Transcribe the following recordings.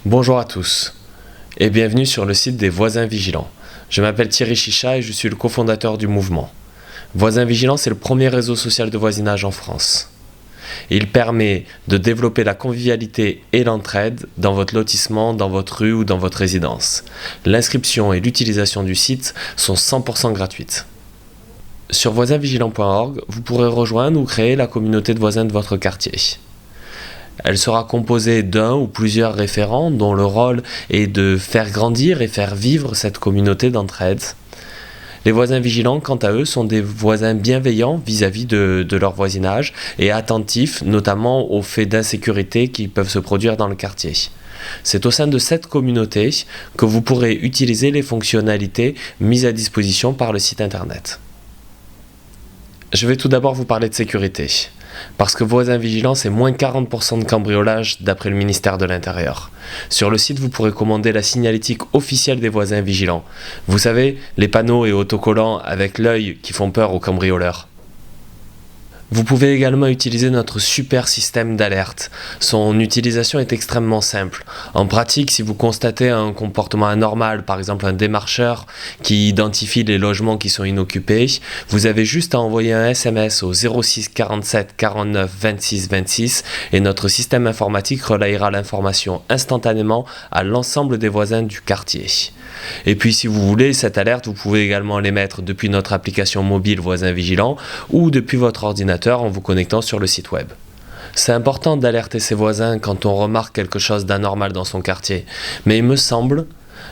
Bonjour à tous et bienvenue sur le site des Voisins Vigilants. Je m'appelle Thierry Chicha et je suis le cofondateur du mouvement. Voisins Vigilants, c'est le premier réseau social de voisinage en France. Il permet de développer la convivialité et l'entraide dans votre lotissement, dans votre rue ou dans votre résidence. L'inscription et l'utilisation du site sont 100% gratuites. Sur voisinvigilants.org, vous pourrez rejoindre ou créer la communauté de voisins de votre quartier. Elle sera composée d'un ou plusieurs référents dont le rôle est de faire grandir et faire vivre cette communauté d'entraide. Les voisins vigilants, quant à eux, sont des voisins bienveillants vis-à-vis de leur voisinage et attentifs notamment aux faits d'insécurité qui peuvent se produire dans le quartier. C'est au sein de cette communauté que vous pourrez utiliser les fonctionnalités mises à disposition par le site internet. Je vais tout d'abord vous parler de sécurité. Parce que Voisins Vigilants, c'est moins 40% de cambriolage d'après le ministère de l'Intérieur. Sur le site, vous pourrez commander la signalétique officielle des Voisins Vigilants. Vous savez, les panneaux et autocollants avec l'œil qui font peur aux cambrioleurs. Vous pouvez également utiliser notre super système d'alerte. Son utilisation est extrêmement simple. En pratique, si vous constatez un comportement anormal, par exemple un démarcheur qui identifie les logements qui sont inoccupés, vous avez juste à envoyer un SMS au 06 47 49 26 26 et notre système informatique relayera l'information instantanément à l'ensemble des voisins du quartier. Et puis si vous voulez cette alerte, vous pouvez également l'émettre depuis notre application mobile Voisins Vigilants ou depuis votre ordinateur en vous connectant sur le site web. C'est important d'alerter ses voisins quand on remarque quelque chose d'anormal dans son quartier, mais il me semble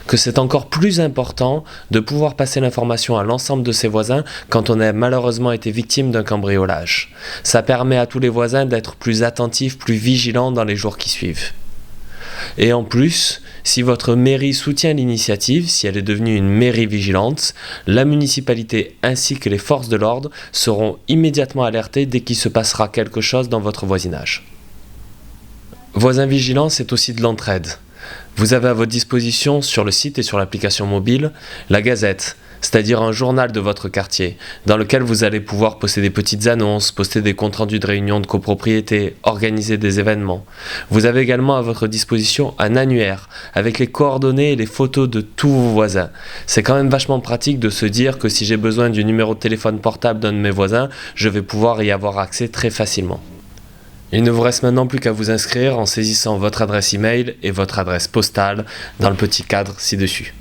que c'est encore plus important de pouvoir passer l'information à l'ensemble de ses voisins quand on a malheureusement été victime d'un cambriolage. Ça permet à tous les voisins d'être plus attentifs, plus vigilants dans les jours qui suivent. Et en plus, si votre mairie soutient l'initiative, si elle est devenue une mairie vigilante, la municipalité ainsi que les forces de l'ordre seront immédiatement alertés dès qu'il se passera quelque chose dans votre voisinage. Voisins vigilants, c'est aussi de l'entraide. Vous avez à votre disposition sur le site et sur l'application mobile la Gazette, c'est-à-dire un journal de votre quartier, dans lequel vous allez pouvoir poster des petites annonces, poster des comptes rendus de réunions de copropriété, organiser des événements. Vous avez également à votre disposition un annuaire, avec les coordonnées et les photos de tous vos voisins. C'est quand même vachement pratique de se dire que si j'ai besoin du numéro de téléphone portable d'un de mes voisins, je vais pouvoir y avoir accès très facilement. Il ne vous reste maintenant plus qu'à vous inscrire en saisissant votre adresse email et votre adresse postale dans le petit cadre ci-dessus.